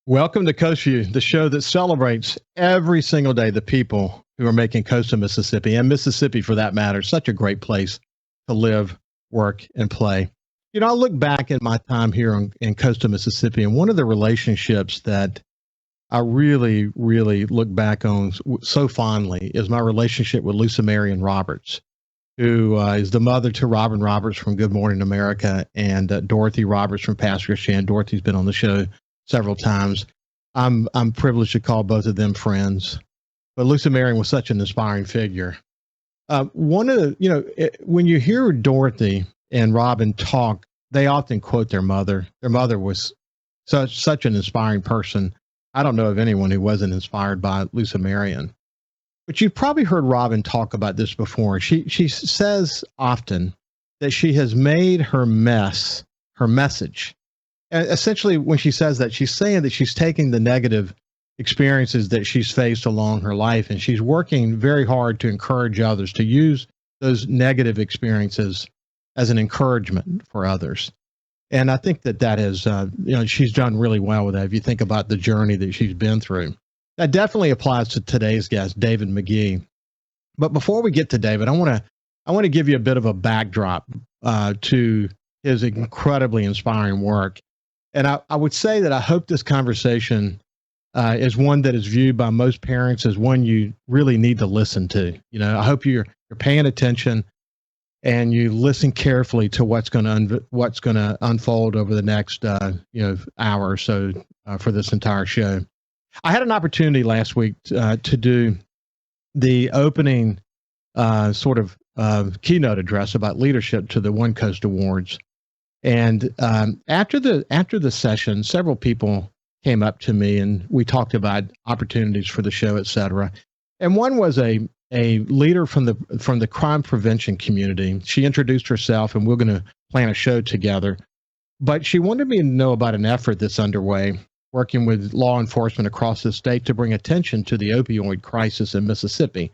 Welcome to Coast Vue, the show that celebrates every single day the people who are making coastal Mississippi, and Mississippi for that matter, such a great place to live, work, and play. You know, I look back at my time here in coastal Mississippi, and one of the relationships that I really, really look back on so fondly is my relationship with Lucy Marion Roberts, who is the mother to Robin Roberts from Good Morning America and Dorothy Roberts from Pastor Shan. Dorothy's been on the show several times. I'm privileged to call both of them friends, but Lucy Marion was such an inspiring figure. One of the, when you hear Dorothy and Robin talk, they often quote their mother. Their mother was such an inspiring person. I don't know of anyone who wasn't inspired by Lucy Marion. But you've probably heard Robin talk about this before. She says often that she has made her mess her message. And essentially, when she says that, she's saying that she's taking the negative experiences that she's faced along her life, and she's working very hard to encourage others to use those negative experiences as an encouragement for others. And I think that is, she's done really well with that. If you think about the journey that she's been through, that definitely applies to today's guest, David Mcgee. But before we get to David, I want to give you a bit of a backdrop to his incredibly inspiring work. And I would say that I hope this conversation is one that is viewed by most parents as one you really need to listen to. You know, I hope you're paying attention and you listen carefully to what's going to unfold over the next hour or so for this entire show. I had an opportunity last week to do the opening keynote address about leadership to the One Coast Awards. And after the session, several people came up to me and we talked about opportunities for the show, et cetera. And one was a leader from the crime prevention community. She introduced herself, and we're going to plan a show together. But she wanted me to know about an effort that's underway, working with law enforcement across the state to bring attention to the opioid crisis in Mississippi.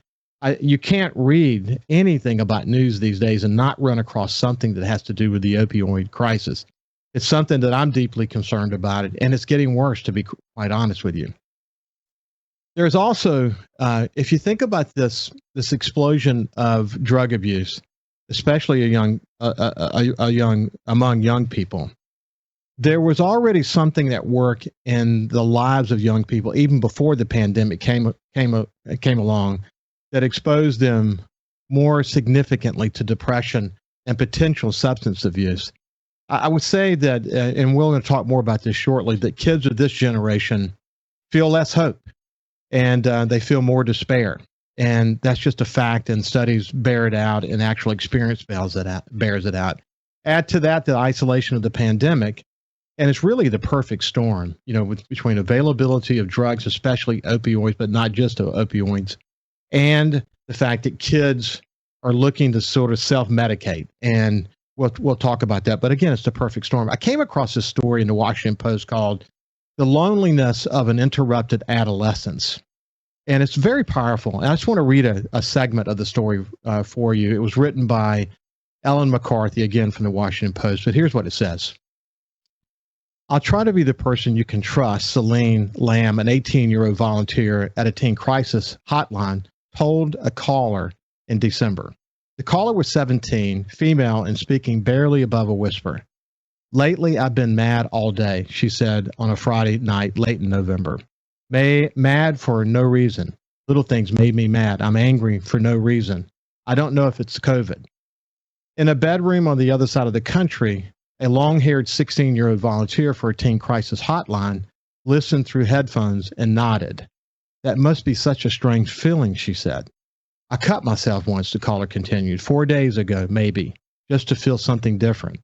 You can't read anything about news these days and not run across something that has to do with the opioid crisis. It's something that I'm deeply concerned about, and it's getting worse, to be quite honest with you. There's also, if you think about this explosion of drug abuse, especially among young people, there was already something at work in the lives of young people even before the pandemic came along, that exposed them more significantly to depression and potential substance abuse. I would say that, and we're going to talk more about this shortly, that kids of this generation feel less hope and they feel more despair. And that's just a fact, and studies bear it out, and actual experience bears it out. Add to that the isolation of the pandemic, and it's really the perfect storm, between availability of drugs, especially opioids, but not just opioids, and the fact that kids are looking to sort of self-medicate. And we'll talk about that. But again, it's the perfect storm. I came across this story in the Washington Post called "The Loneliness of an Interrupted Adolescence." And it's very powerful. And I just want to read a segment of the story for you. It was written by Ellen McCarthy, again from the Washington Post. But here's what it says. "I'll try to be the person you can trust," Celine Lamb, an 18-year-old volunteer at a teen crisis hotline, told a caller in December. The caller was 17, female, and speaking barely above a whisper. "Lately, I've been mad all day," she said on a Friday night late in November. Mad for no reason. Little things made me mad. I'm angry for no reason. I don't know if it's COVID. In a bedroom on the other side of the country, a long-haired 16-year-old volunteer for a teen crisis hotline listened through headphones and nodded. "That must be such a strange feeling," she said. "I cut myself once," the caller continued, 4 days ago, maybe, just to feel something different.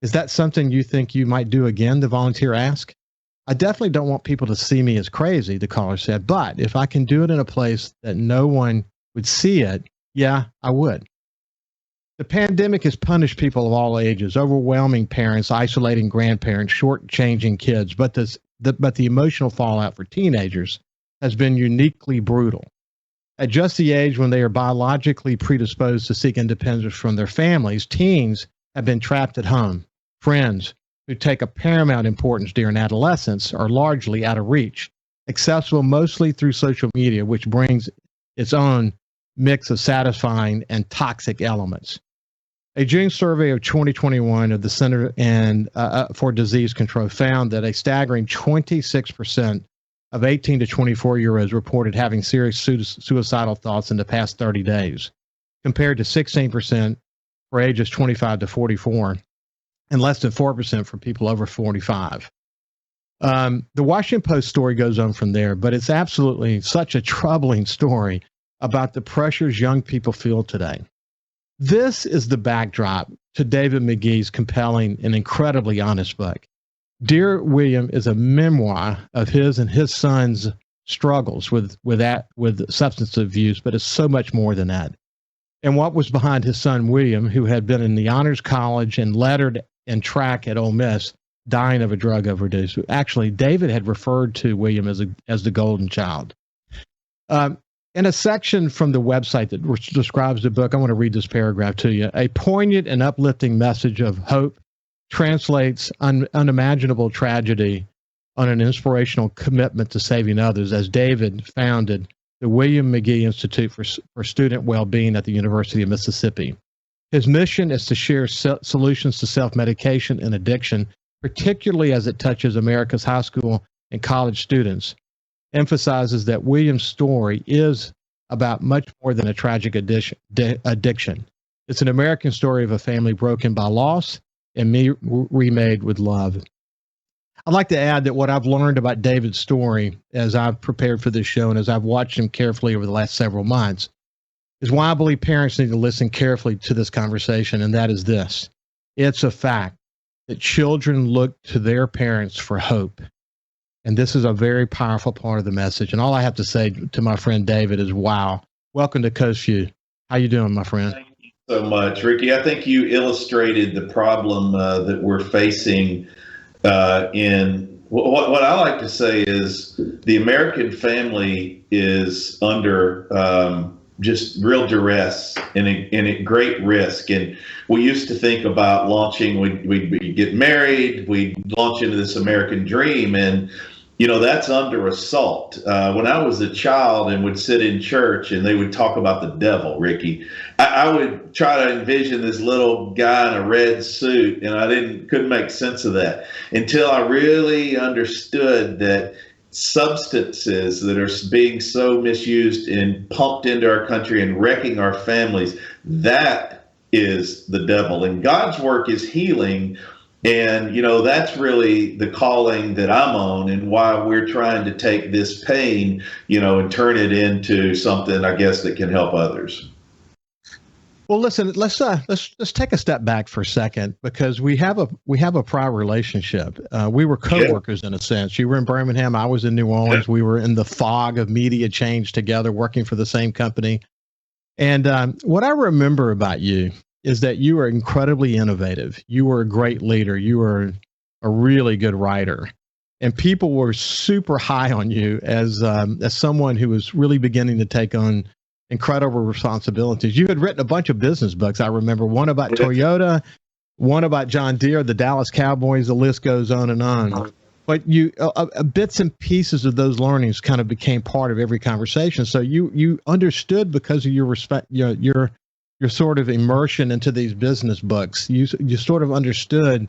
"Is that something you think you might do again?" the volunteer asked. "I definitely don't want people to see me as crazy," the caller said, "but if I can do it in a place that no one would see it, yeah, I would." The pandemic has punished people of all ages, overwhelming parents, isolating grandparents, shortchanging kids, but the emotional fallout for teenagers has been uniquely brutal. At just the age when they are biologically predisposed to seek independence from their families, teens have been trapped at home. Friends, who take a paramount importance during adolescence are largely out of reach, accessible mostly through social media, which brings its own mix of satisfying and toxic elements. A June survey of 2021 of the Center for Disease Control found that a staggering 26% of 18 to 24-year-olds reported having serious suicidal thoughts in the past 30 days, compared to 16% for ages 25 to 44, and less than 4% for people over 45. The Washington Post story goes on from there, but it's absolutely such a troubling story about the pressures young people feel today. This is the backdrop to David Mcgee's compelling and incredibly honest book. Dear William is a memoir of his and his son's struggles with substance abuse, but it's so much more than that. And what was behind his son William, who had been in the honors college and lettered and track at Ole Miss, dying of a drug overdose. Actually, David had referred to William as the golden child. In a section from the website that describes the book, I want to read this paragraph to you. A poignant and uplifting message of hope translates unimaginable tragedy on an inspirational commitment to saving others, as David founded the William Mcgee Institute for Student Wellbeing at the University of Mississippi. His mission is to share solutions to self-medication and addiction, particularly as it touches America's high school and college students. Emphasizes that William's story is about much more than a tragic addiction. It's an American story of a family broken by loss and remade with love. I'd like to add that what I've learned about David's story as I've prepared for this show and as I've watched him carefully over the last several months is why I believe parents need to listen carefully to this conversation, and that is this. It's a fact that children look to their parents for hope. And this is a very powerful part of the message. And all I have to say to my friend David is, wow. Welcome to Coast Vue. How you doing, my friend? Thank you so much, Ricky. I think you illustrated the problem that we're facing in what I like to say is the American family is under just real duress and a great risk. And we used to think about launching, we'd get married, we'd launch into this American dream, and that's under assault. When I was a child and would sit in church and they would talk about the devil, Ricky, I would try to envision this little guy in a red suit, and I couldn't make sense of that until I really understood that substances that are being so misused and pumped into our country and wrecking our families, that is the devil. And God's work is healing. And, that's really the calling that I'm on, and why we're trying to take this pain, and turn it into something, I guess, that can help others. Well, listen, let's take a step back for a second, because we have a prior relationship. We were coworkers in a sense. You were in Birmingham. I was in New Orleans. Yeah. We were in the fog of media change together, working for the same company. And what I remember about you is that you were incredibly innovative. You were a great leader. You were a really good writer, and people were super high on you as someone who was really beginning to take on incredible responsibilities. You had written a bunch of business books. I remember one about Toyota, one about John Deere, the Dallas Cowboys. The list goes on and on. But you bits and pieces of those learnings kind of became part of every conversation. So you understood, because of your respect, your sort of immersion into these business books. You sort of understood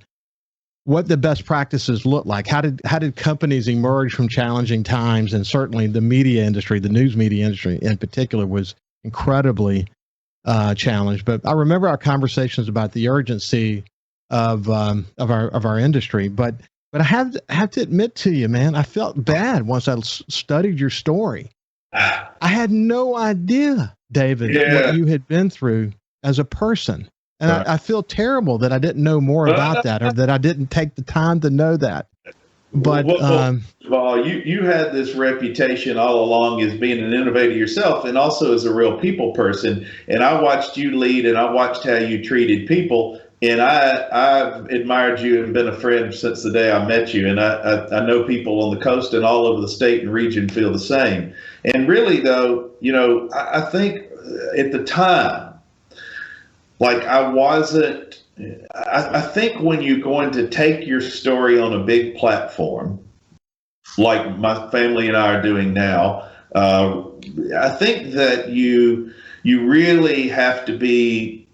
what the best practices look like. How did companies emerge from challenging times? And certainly the media industry, the news media industry in particular, was incredibly challenged. But I remember our conversations about the urgency of our industry. But I have to admit to you, man, I felt bad once I studied your story. I had no idea, David, what you had been through as a person. And I feel terrible that I didn't know more about that, or that I didn't take the time to know that. But you had this reputation all along as being an innovator yourself, and also as a real people person. And I watched you lead, and I watched how you treated people. And I've admired you and been a friend since the day I met you. And I know people on the coast and all over the state and region feel the same. And really, though, I think at the time, like, I wasn't I think when you're going to take your story on a big platform, like my family and I are doing now, I think that you really have to be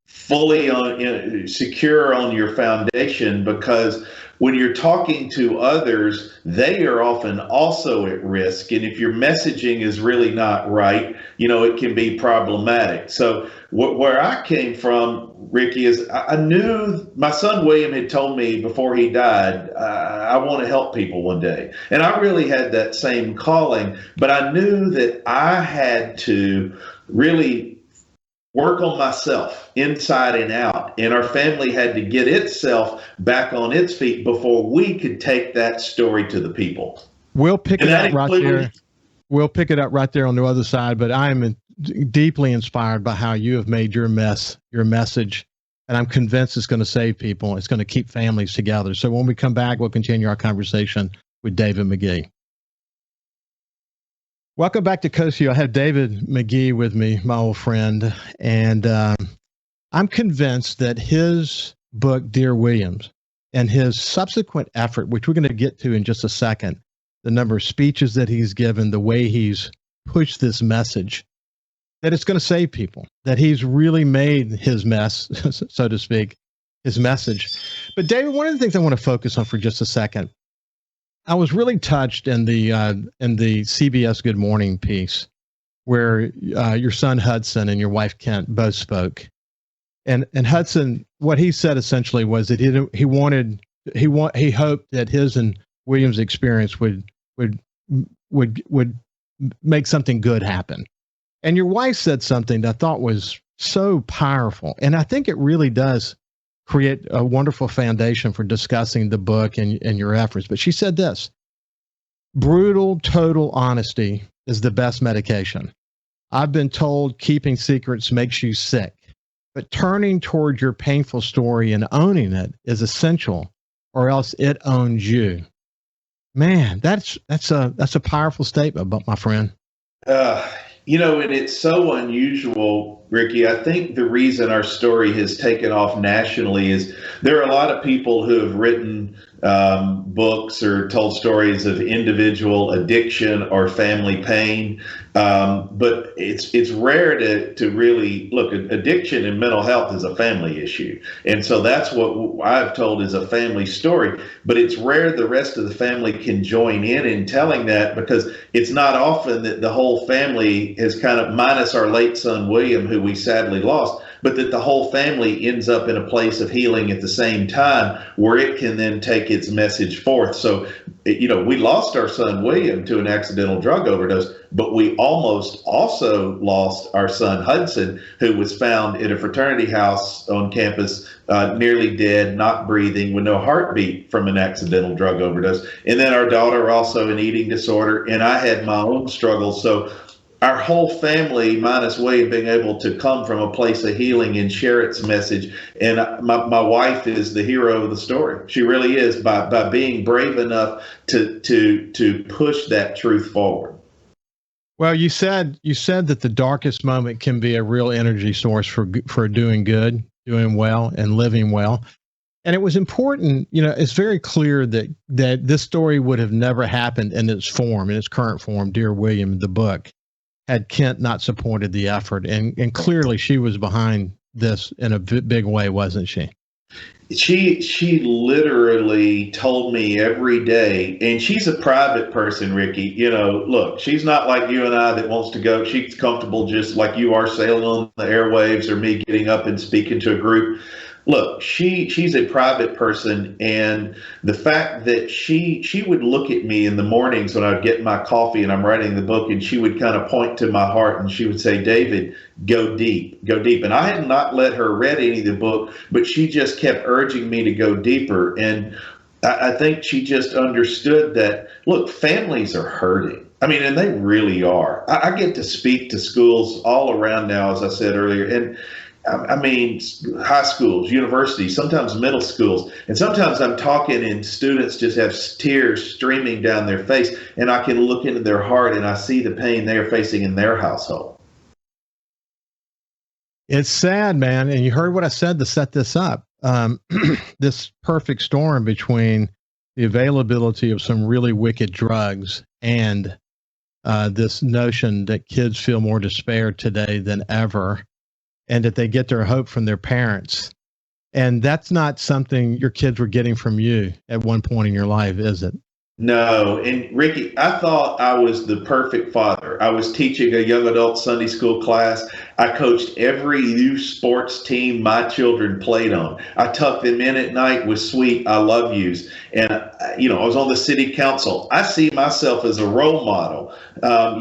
fully secure on your foundation, because when you're talking to others, they are often also at risk. And if your messaging is really not right, it can be problematic. So where I came from, Ricky, is I knew my son William had told me before he died, I want to help people one day. And I really had that same calling, but I knew that I had to really work on myself inside and out. And our family had to get itself back on its feet before we could take that story to the people. We'll pick it up right there. We'll pick it up right there on the other side. But I am deeply inspired by how you have made your message. And I'm convinced it's going to save people. It's going to keep families together. So when we come back, we'll continue our conversation with David Mcgee. Welcome back to Coast Vue. I have David Mcgee with me, my old friend, and I'm convinced that his book, Dear Williams, and his subsequent effort, which we're going to get to in just a second, the number of speeches that he's given, the way he's pushed this message, that it's going to save people, that he's really made his mess, so to speak, his message. But David, one of the things I want to focus on for just a second, I was really touched in the CBS Good Morning piece where your son Hudson and your wife Kent both spoke, and Hudson, what he said essentially was that he hoped that his and Williams' experience would make something good happen, and your wife said something that I thought was so powerful, and I think it really does create a wonderful foundation for discussing the book and your efforts. But she said this: brutal, total honesty is the best medication. I've been told keeping secrets makes you sick, but turning toward your painful story and owning it is essential, or else it owns you. Man, that's a powerful statement, my friend. And it's so unusual, Ricky. I think the reason our story has taken off nationally is there are a lot of people who have written books or told stories of individual addiction or family pain, but it's rare to really look. Addiction and mental health is a family issue, and so that's what I've told is a family story. But it's rare the rest of the family can join in telling that, because it's not often that the whole family is kind of, minus our late son William, who we sadly lost, but that the whole family ends up in a place of healing at the same time where it can then take its message forth. So, we lost our son William to an accidental drug overdose, but we almost also lost our son Hudson, who was found in a fraternity house on campus, nearly dead, not breathing, with no heartbeat from an accidental drug overdose. And then our daughter also an eating disorder, and I had my own struggles. So our whole family, minus Wade, being able to come from a place of healing and share its message. And my wife is the hero of the story. She really is, by being brave enough to push that truth forward. Well, you said that the darkest moment can be a real energy source for doing good, doing well, and living well. And it was important, it's very clear that this story would have never happened in its current form, Dear William, the book, had Kent not supported the effort. And clearly she was behind this in a big way, wasn't she? She literally told me every day, and she's a private person, Ricky. Look, she's not like you and I that wants to go. She's comfortable just like you are, sailing on the airwaves, or me getting up and speaking to a group. Look, she's a private person, and the fact that she would look at me in the mornings when I'd get my coffee and I'm writing the book, and she would kind of point to my heart and she would say, David, go deep, go deep. And I had not let her read any of the book, but she just kept urging me to go deeper. And I think she just understood that, look, families are hurting. I mean, and they really are. I get to speak to schools all around now, as I said earlier, and I mean, high schools, universities, sometimes middle schools. And sometimes I'm talking and students just have tears streaming down their face, and I can look into their heart and I see the pain they're facing in their household. It's sad, man. And you heard what I said to set this up. this perfect storm between the availability of some really wicked drugs and this notion that kids feel more despair today than ever, and that they get their hope from their parents. And that's not something your kids were getting from you at one point in your life, is it? No, and Ricky, I thought I was the perfect father. I was teaching a young adult Sunday school class. I coached every youth sports team my children played on. I tucked them in at night with sweet "I love yous," and I was on the city council. I see myself as a role model.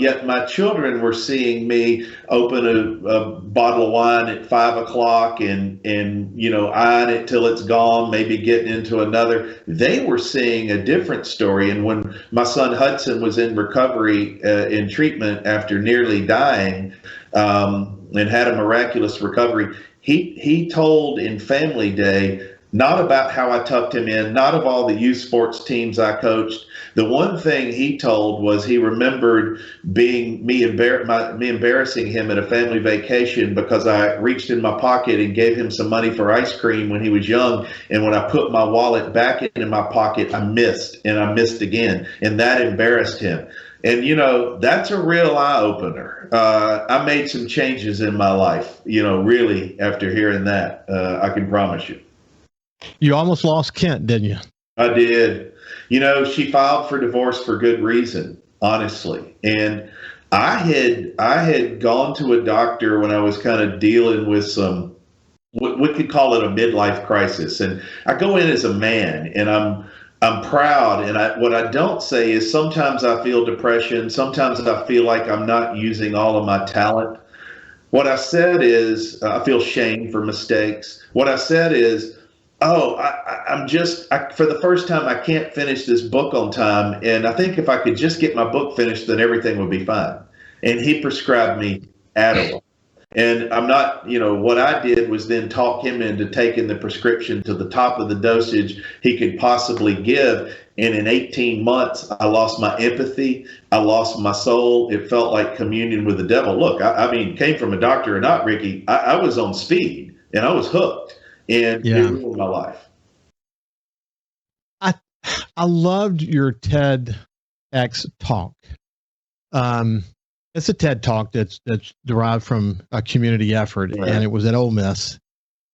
Yet my children were seeing me open a bottle of wine at 5 o'clock and eyeing it till it's gone, maybe getting into another. They were seeing a different story. And when my son Hudson was in recovery in treatment after nearly dying and had a miraculous recovery, he told in Family Day, not about how I tucked him in, not of all the youth sports teams I coached. The one thing he told was he remembered me embarrassing him at a family vacation because I reached in my pocket and gave him some money for ice cream when he was young. And when I put my wallet back in my pocket, I missed again. And that embarrassed him. And, that's a real eye opener. I made some changes in my life, really after hearing that, I can promise you. You almost lost Kent, didn't you? I did. She filed for divorce for good reason, honestly. And I had gone to a doctor when I was kind of dealing with some, we could call it a midlife crisis. And I go in as a man, and I'm proud. And what I don't say is sometimes I feel depression. Sometimes I feel like I'm not using all of my talent. What I said is I feel shame for mistakes. What I said is, I'm for the first time, I can't finish this book on time. And I think if I could just get my book finished, then everything would be fine. And he prescribed me Adolescence. And I'm not, what I did was then talk him into taking the prescription to the top of the dosage he could possibly give. And in 18 months, I lost my empathy. I lost my soul. It felt like communion with the devil. Look, I mean, came from a doctor or not, Ricky, I was on speed and I was hooked. And it ruined my life. I loved your TEDx talk. It's a TED talk that's derived from a community effort, right. And it was at Ole Miss,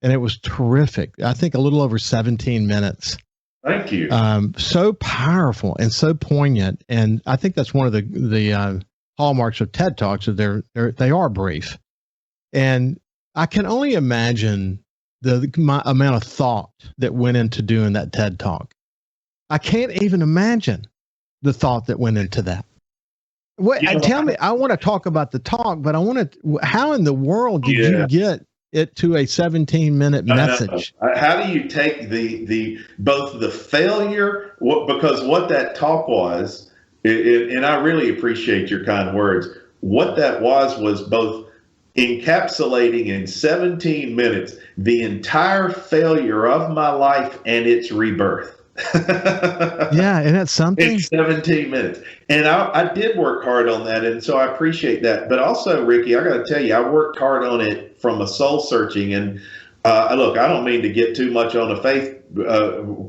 and it was terrific. I think a little over 17 minutes. Thank you. So powerful and so poignant, and I think that's one of the hallmarks of TED talks. That they are brief, and I can only imagine the amount of thought that went into doing that TED talk. I can't even imagine the thought that went into that. Tell me, I want to talk about the talk, but how in the world did you get it to a 17-minute message? How do you take both the failure, because what that talk was, and I really appreciate your kind words, what that was both encapsulating in 17 minutes the entire failure of my life and its rebirth. Yeah, and that's something. In 17 minutes. And I did work hard on that, and so I appreciate that. But also, Ricky, I got to tell you, I worked hard on it from a soul searching. And look, I don't mean to get too much on the faith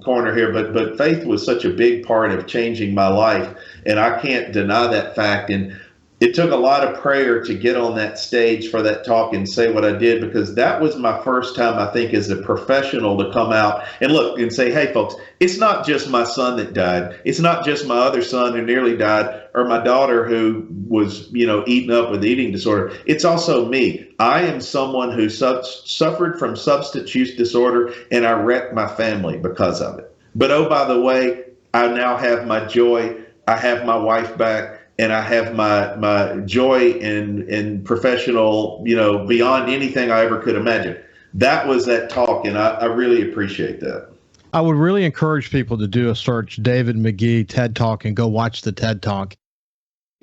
corner here, but faith was such a big part of changing my life, and I can't deny that fact. And it took a lot of prayer to get on that stage for that talk and say what I did, because that was my first time, I think, as a professional to come out and look and say, hey, folks, it's not just my son that died. It's not just my other son who nearly died, or my daughter who was, eaten up with eating disorder. It's also me. I am someone who suffered from substance use disorder, and I wrecked my family because of it. But, oh, by the way, I now have my joy. I have my wife back. And I have my joy in professional, beyond anything I ever could imagine. That was that talk, and I really appreciate that. I would really encourage people to do a search, David Mcgee TED Talk, and go watch the TED Talk.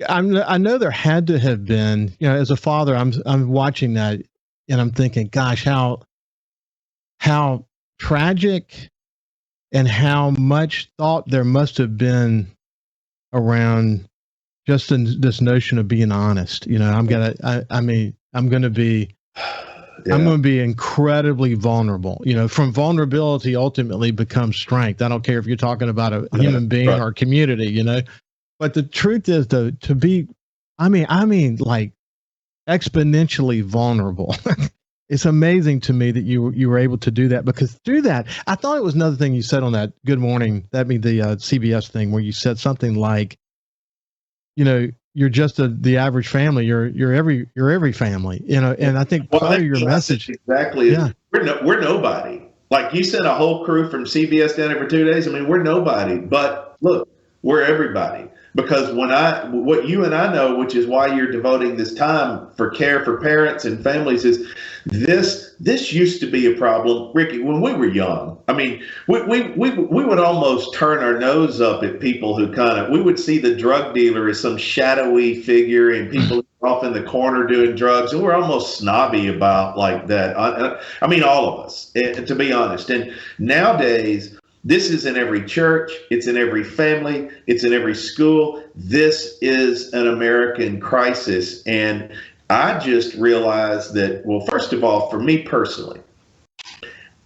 I know there had to have been, as a father, I'm watching that, and I'm thinking, gosh, how tragic and how much thought there must have been around just in this notion of being honest. I'm going to be I'm going to be incredibly vulnerable. From vulnerability ultimately becomes strength. I don't care if you're talking about a human being or a community, But the truth is to be, I mean, like exponentially vulnerable. It's amazing to me that you were able to do that, because through that, I thought it was another thing you said on that Good Morning, the CBS thing, where you said something like, you're just the average family. You're every family, and I think part of your message exactly. Yeah. We're nobody. Like, you sent a whole crew from CBS down there for 2 days. I mean, we're nobody, but look, we're everybody. Because what you and I know, which is why you're devoting this time for care for parents and families, is this used to be a problem, Ricky, when we were young. I mean, we would almost turn our nose up at people who we would see the drug dealer as some shadowy figure and people off in the corner doing drugs, and we're almost snobby about like that. I mean, all of us, to be honest. And nowadays, this is in every church. It's in every family. It's in every school. This is an American crisis. And I just realized that, well, first of all, for me personally,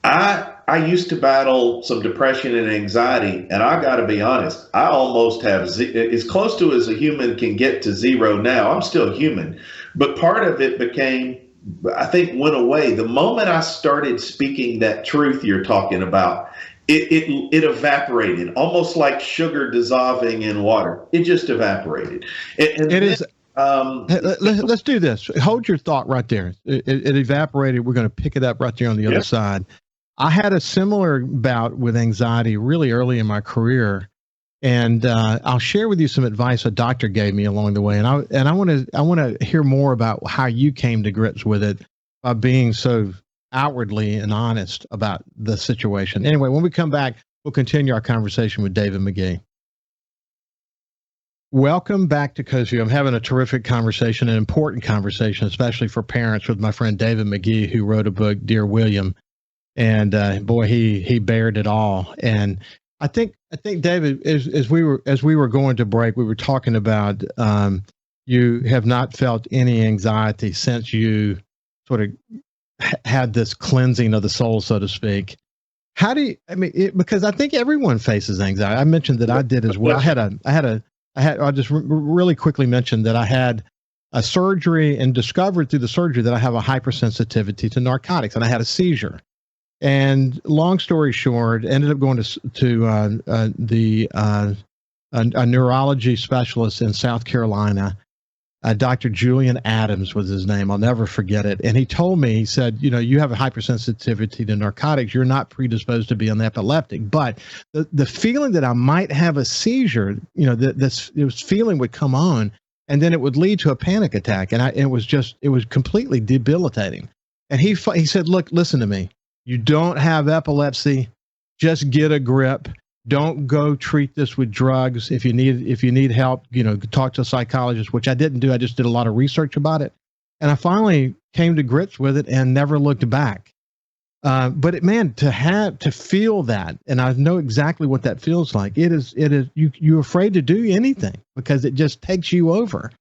I used to battle some depression and anxiety, and I got to be honest, I almost have as close to as a human can get to zero now. I'm still human, but part of it went away the moment I started speaking that truth you're talking about. It evaporated, almost like sugar dissolving in water. It just evaporated. Let's do this. Hold your thought right there. It evaporated. We're going to pick it up right there on the other side. I had a similar bout with anxiety really early in my career, and I'll share with you some advice a doctor gave me along the way. And I want to hear more about how you came to grips with it by being so outwardly and honest about the situation. Anyway, when we come back, we'll continue our conversation with David Mcgee. Welcome back to Coast Vue. I'm having a terrific conversation, an important conversation, especially for parents, with my friend David Mcgee, who wrote a book, Dear William. And boy, he bared it all. And I think David, as we were going to break, we were talking about you have not felt any anxiety since you sort of had this cleansing of the soul, so to speak. How do you, because I think everyone faces anxiety. I mentioned that I did as well. I'll just really quickly mention that I had a surgery and discovered through the surgery that I have a hypersensitivity to narcotics, and I had a seizure. And long story short, ended up going to a neurology specialist in South Carolina. Dr. Julian Adams was his name. I'll never forget it. And he told me, he said, you have a hypersensitivity to narcotics. You're not predisposed to be an epileptic, but the feeling that I might have a seizure, this feeling would come on, and then it would lead to a panic attack. And it was completely debilitating. And he said, look, listen to me. You don't have epilepsy. Just get a grip. Don't go treat this with drugs. If you need help, talk to a psychologist, which I didn't do. I just did a lot of research about it. And I finally came to grips with it and never looked back. But to feel that, and I know exactly what that feels like. You're afraid to do anything because it just takes you over.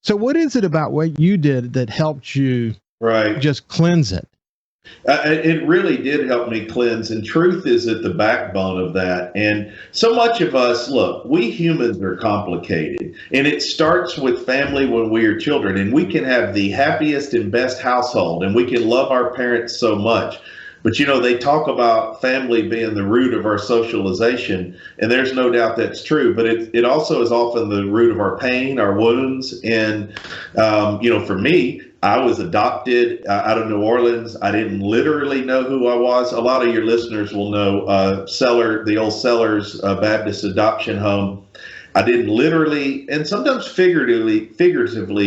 So what is it about what you did that helped you just cleanse it? It really did help me cleanse, and truth is at the backbone of that. And so much of us, look, we humans are complicated, and it starts with family when we are children, and we can have the happiest and best household, and we can love our parents so much. But, they talk about family being the root of our socialization, and there's no doubt that's true. But it also is often the root of our pain, our wounds. And, for me, I was adopted out of New Orleans. I didn't literally know who I was. A lot of your listeners will know the old Sellers Baptist Adoption Home. I didn't literally, and sometimes figuratively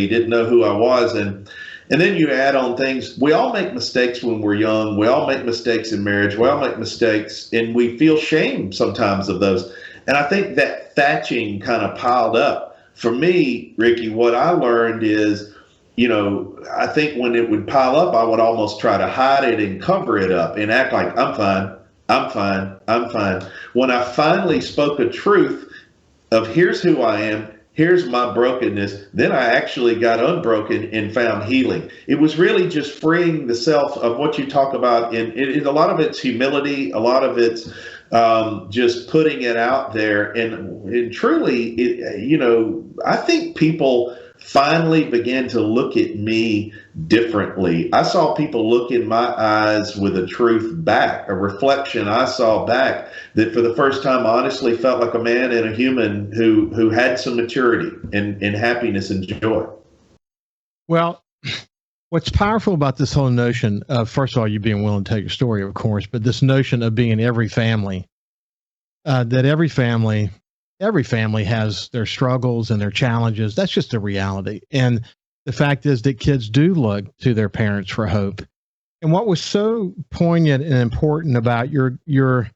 didn't know who I was. And then you add on things. We all make mistakes when we're young. We all make mistakes in marriage. We all make mistakes, and we feel shame sometimes of those. And I think that thatching kind of piled up. For me, Ricky, what I learned is, I think when it would pile up, I would almost try to hide it and cover it up and act like I'm fine. When I finally spoke a truth of here's who I am, here's my brokenness. Then I actually got unbroken and found healing. It was really just freeing the self of what you talk about. A lot of it's humility. A lot of it's just putting it out there. And truly, I think people finally began to look at me differently. I saw people look in my eyes with a truth back, a reflection I saw back that for the first time honestly felt like a man and a human who had some maturity and happiness and joy. Well, what's powerful about this whole notion of, first of all, you being willing to tell your story, of course, but this notion of being in every family, that every family has their struggles and their challenges. That's just a reality. And the fact is that kids do look to their parents for hope. And what was so poignant and important about your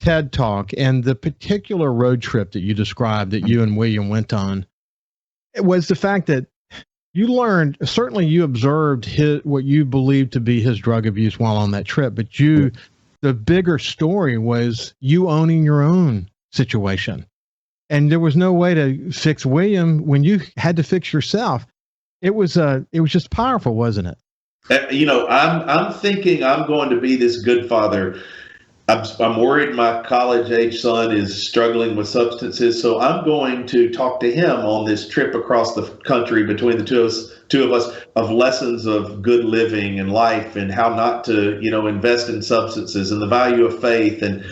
TED Talk and the particular road trip that you described that you and William went on, it was the fact that you learned, certainly you observed what you believed to be his drug abuse while on that trip, but the bigger story was you owning your own situation. And there was no way to fix William when you had to fix yourself. It was just powerful, wasn't it? I'm thinking I'm going to be this good father. I'm worried my college-age son is struggling with substances, so I'm going to talk to him on this trip across the country between the two of us of lessons of good living and life and how not to, invest in substances and the value of faith and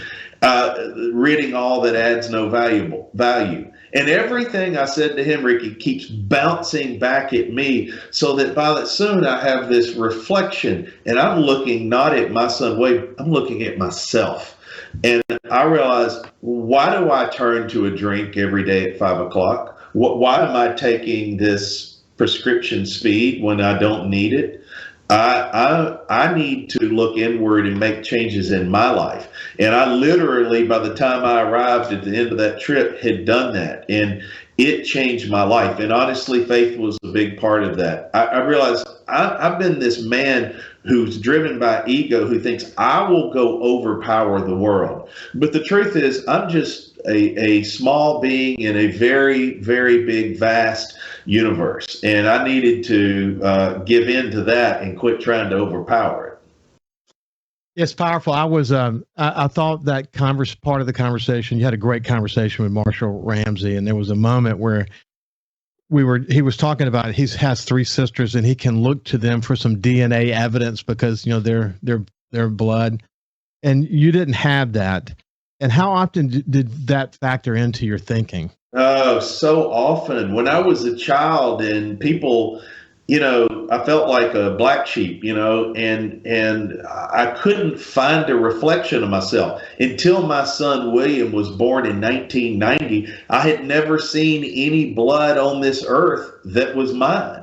ridding all that adds no value. And everything I said to him, Ricky, keeps bouncing back at me so that by that soon I have this reflection and I'm looking not at my son Wade, I'm looking at myself. And I realize, why do I turn to a drink every day at 5 o'clock? Why am I taking this prescription speed when I don't need it? I need to look inward and make changes in my life. And I literally, by the time I arrived at the end of that trip, had done that. And it changed my life. And honestly, faith was a big part of that. I realized I've been this man who's driven by ego, who thinks I will go overpower the world. But the truth is, I'm just a small being in a very, very big, vast universe. And I needed to give in to that and quit trying to overpower it. It's powerful. I thought that part of the conversation, you had a great conversation with Marshall Ramsey, and there was a moment where he was talking about he has 3 sisters and he can look to them for some DNA evidence because, they're blood, and you didn't have that. And how often did that factor into your thinking? Oh, so often. When I was a child and people, I felt like a black sheep, and I couldn't find a reflection of myself until my son William was born in 1990. I had never seen any blood on this earth that was mine.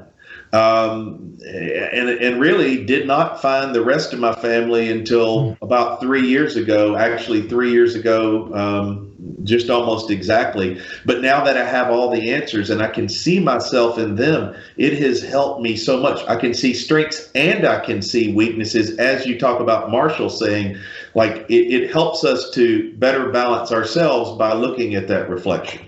And really did not find the rest of my family until about 3 years ago, actually 3 years ago, just almost exactly. But now that I have all the answers and I can see myself in them, it has helped me so much. I can see strengths and I can see weaknesses. As you talk about Marshall saying, like it helps us to better balance ourselves by looking at that reflection.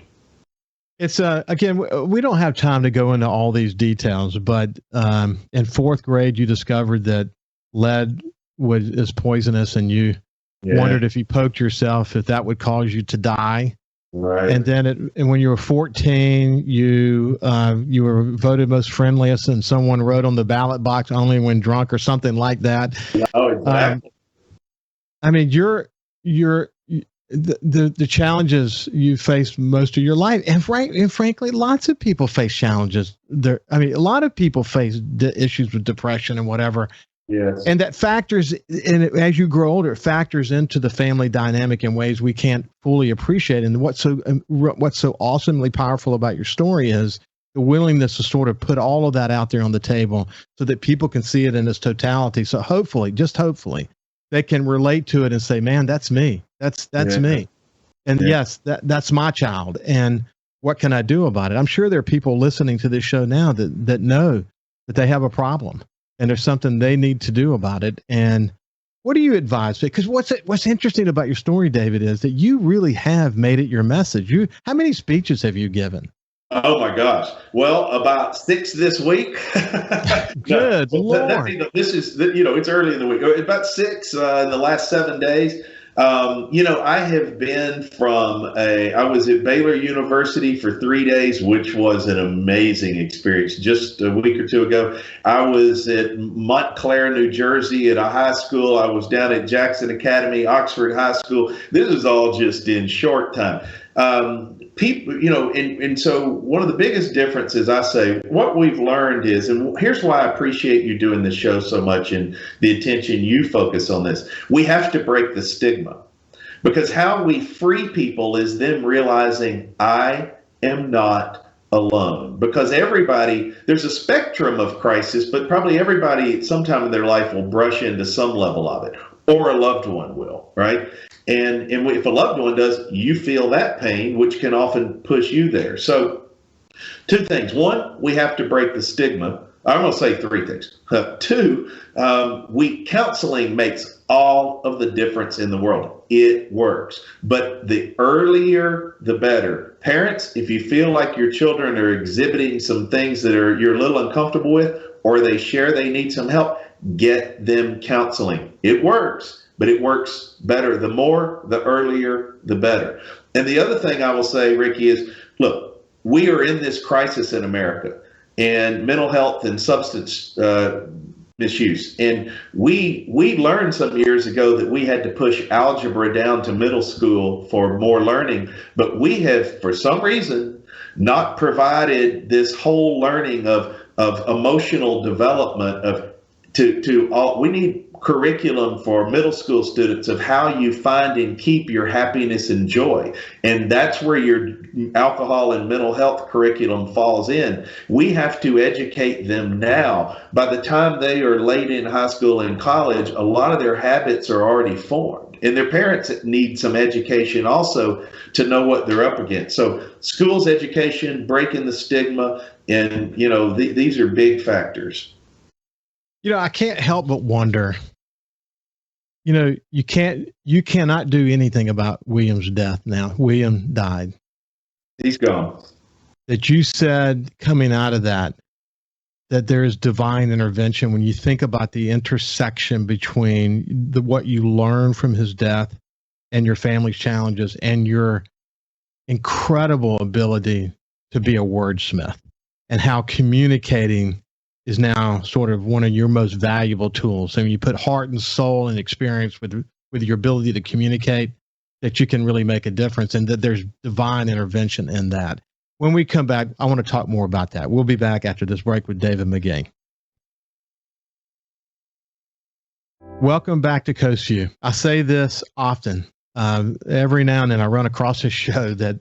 It's again, we don't have time to go into all these details, but in 4th grade, you discovered that lead is poisonous, and you wondered if you poked yourself, if that would cause you to die. Right. And then, and when you were 14, you were voted most friendliest, and someone wrote on the ballot box "only when drunk" or something like that. Oh, exactly. I mean, the challenges you faced most of your life, and frankly, lots of people face challenges. A lot of people face issues with depression and whatever. Yes. And that factors in, as you grow older, it factors into the family dynamic in ways we can't fully appreciate. And what's so awesomely powerful about your story is the willingness to sort of put all of that out there on the table so that people can see it in its totality. So hopefully, just hopefully, they can relate to it and say, man, that's me. That's me. And yes, that's my child. And what can I do about it? I'm sure there are people listening to this show now that know that they have a problem and there's something they need to do about it. And what do you advise? Because what's interesting about your story, David, is that you really have made it your message. How many speeches have you given? Oh my gosh. Well, about 6 this week. Good Lord. This is, it's early in the week. About 6 in the last 7 days. I have been I was at Baylor University for 3 days, which was an amazing experience. Just a week or two ago, I was at Montclair, New Jersey at a high school. I was down at Jackson Academy, Oxford High School. This is all just in short time. People, and so one of the biggest differences, I say, what we've learned is, and here's why I appreciate you doing this show so much and the attention you focus on this. We have to break the stigma, because how we free people is them realizing I am not alone. Because there's a spectrum of crisis, but probably everybody at some time in their life will brush into some level of it, or a loved one will, right? And if a loved one does, you feel that pain, which can often push you there. So 2 things. 1, we have to break the stigma. I'm going to say 3 things. 2, counseling makes all of the difference in the world. It works. But the earlier, the better. Parents, if you feel like your children are exhibiting some things that you're a little uncomfortable with, or they share they need some help, get them counseling. It works. But it works better. The more, the earlier, the better. And the other thing I will say, Ricky, is, look, we are in this crisis in America, and mental health and substance misuse. And we learned some years ago that we had to push algebra down to middle school for more learning. But we have, for some reason, not provided this whole learning of emotional development we need curriculum for middle school students of how you find and keep your happiness and joy. And that's where your alcohol and mental health curriculum falls in. We have to educate them now. By the time they are late in high school and college, a lot of their habits are already formed. And their parents need some education also to know what they're up against. So schools education, breaking the stigma, and these are big factors. I can't help but wonder, you cannot do anything about William's death now. William died. He's gone. That you said coming out of that there is divine intervention when you think about the intersection between what you learn from his death and your family's challenges and your incredible ability to be a wordsmith, and how communicating is now sort of one of your most valuable tools. And you put heart and soul and experience with your ability to communicate, that you can really make a difference, and that there's divine intervention in that. When we come back, I want to talk more about that. We'll be back after this break with David Mcgee. Welcome back to Coast Vue. I say this often. Every now and then I run across a show that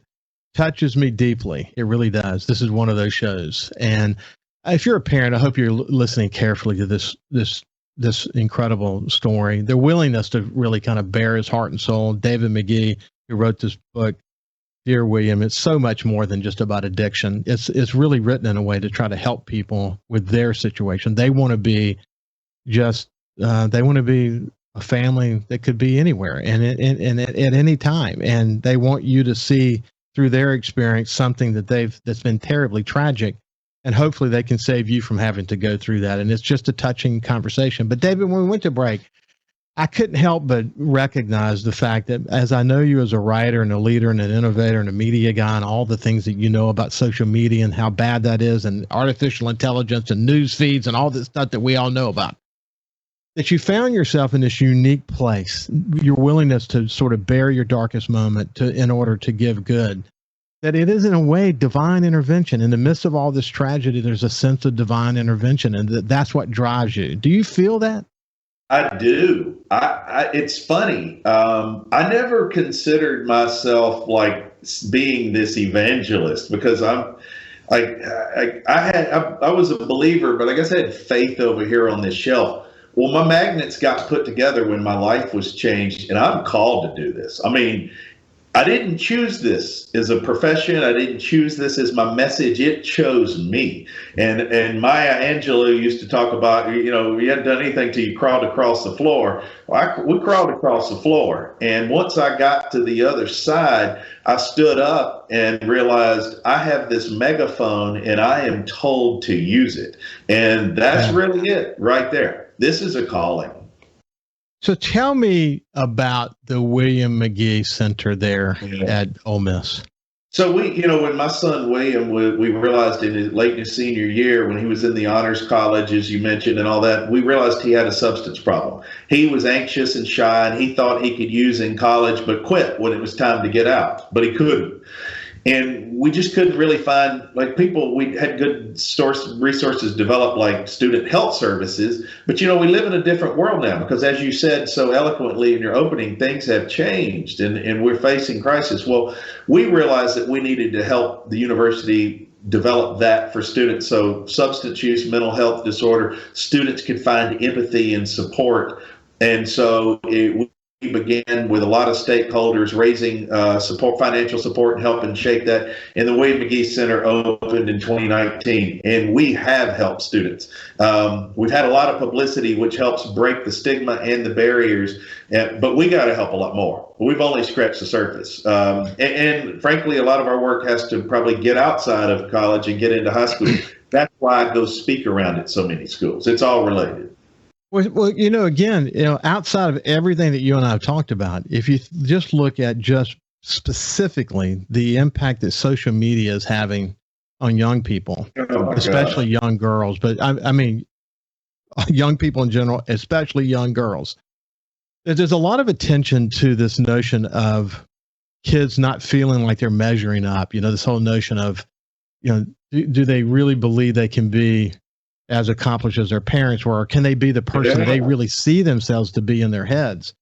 touches me deeply. It really does. This is one of those shows. And if you're a parent, I hope you're listening carefully to this incredible story. The willingness to really kind of bare his heart and soul. David Mcgee, who wrote this book, Dear William, it's so much more than just about addiction. It's really written in a way to try to help people with their situation. They want to be a family that could be anywhere and at any time, and they want you to see through their experience something that's been terribly tragic. And hopefully they can save you from having to go through that. And it's just a touching conversation. But David, when we went to break, I couldn't help but recognize the fact that, as I know you as a writer and a leader and an innovator and a media guy and all the things that you know about social media and how bad that is, and artificial intelligence and news feeds and all this stuff that we all know about, that you found yourself in this unique place, your willingness to sort of bear your darkest moment in order to give good. That it is, in a way, divine intervention. In the midst of all this tragedy, there's a sense of divine intervention, and that's what drives you. Do you feel that? I do. It's funny. I never considered myself like being this evangelist, because I was a believer, but I guess I had faith over here on this shelf. Well, my magnets got put together when my life was changed, and I'm called to do this. I mean, I didn't choose this as a profession. I didn't choose this as my message. It chose me. And Maya Angelou used to talk about, you hadn't done anything till you crawled across the floor. Well, we crawled across the floor. And once I got to the other side, I stood up and realized I have this megaphone and I am told to use it. And that's really it right there. This is a calling. So tell me about the William Mcgee Center there at Ole Miss. So when my son William, we realized in his senior year, when he was in the honors college, as you mentioned, and all that, we realized he had a substance problem. He was anxious and shy, and he thought he could use in college, but quit when it was time to get out, but he couldn't. And we just couldn't really find people. We had good resources developed, like student health services. But, we live in a different world now because, as you said so eloquently in your opening, things have changed and we're facing crisis. Well, we realized that we needed to help the university develop that for students. So substance use, mental health disorder, students could find empathy and support. And so we began with a lot of stakeholders raising financial support and helping shape that. And the William Mcgee Center opened in 2019, and we have helped students. We've had a lot of publicity, which helps break the stigma and the barriers, but we got to help a lot more. We've only scratched the surface. And frankly, a lot of our work has to probably get outside of college and get into high school. That's why I go speak around at so many schools. It's all related. Well, again, outside of everything that you and I have talked about, if you just look at just specifically the impact that social media is having on young people, especially young girls, but I mean, young people in general, especially young girls, there's a lot of attention to this notion of kids not feeling like they're measuring up. This whole notion of, do they really believe they can be as accomplished as their parents were, or can they be the person they really see themselves to be in their heads?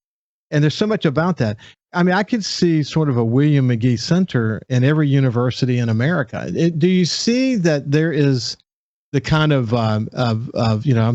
And there's so much about that. I mean, I could see sort of a William Mcgee Center in every university in America. Do you see that there is the kind of I'm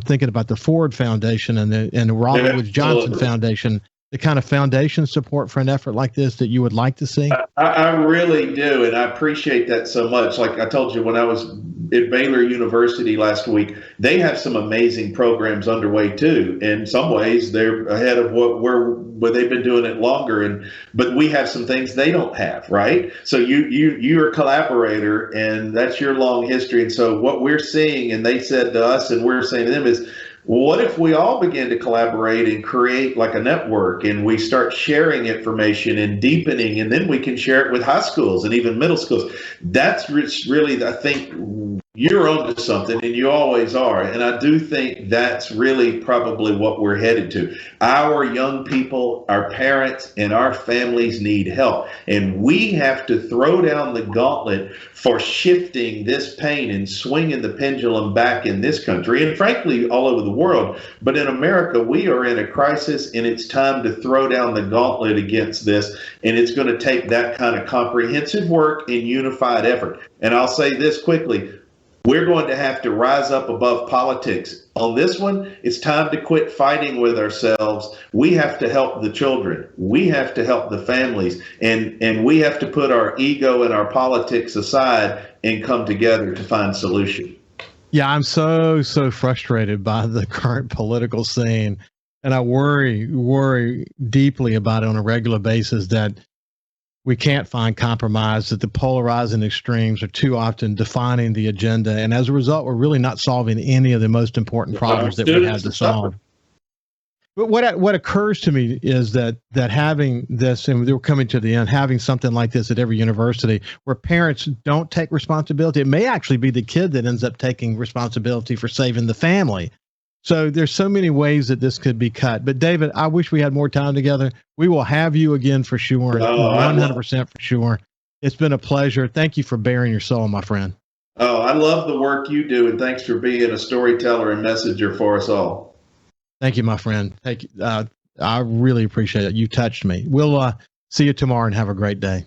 thinking about the Ford Foundation and the Robert Wood Johnson Foundation, the kind of foundation support for an effort like this that you would like to see? I really do, and I appreciate that so much. Like I told you, when I was at Baylor University last week, they have some amazing programs underway too. In some ways, they're ahead of where they've been doing it longer. But we have some things they don't have, right? So you're a collaborator, and that's your long history. And so what we're seeing, and they said to us, and we're saying to them, is, what if we all begin to collaborate and create like a network, and we start sharing information and deepening, and then we can share it with high schools and even middle schools? That's really, I think, you're onto something, and you always are. And I do think that's really probably what we're headed to. Our young people, our parents, and our families need help. And we have to throw down the gauntlet for shifting this pain and swinging the pendulum back in this country, and frankly, all over the world. But in America, we are in a crisis, and it's time to throw down the gauntlet against this. And it's going to take that kind of comprehensive work and unified effort. And I'll say this quickly. We're going to have to rise up above politics. On this one, it's time to quit fighting with ourselves. We have to help the children. We have to help the families. And we have to put our ego and our politics aside and come together to find solutions. Yeah, I'm so frustrated by the current political scene. And I worry deeply about it on a regular basis that we can't find compromise, that the polarizing extremes are too often defining the agenda. And as a result, we're really not solving any of the most important problems that we have to solve. But what occurs to me is that having this, and we're coming to the end, having something like this at every university where parents don't take responsibility, it may actually be the kid that ends up taking responsibility for saving the family. So there's so many ways that this could be cut. But David, I wish we had more time together. We will have you again for sure, 100% for sure. It's been a pleasure. Thank you for bearing your soul, my friend. Oh, I love the work you do, and thanks for being a storyteller and messenger for us all. Thank you, my friend. Thank you. I really appreciate it. You touched me. We'll see you tomorrow, and have a great day.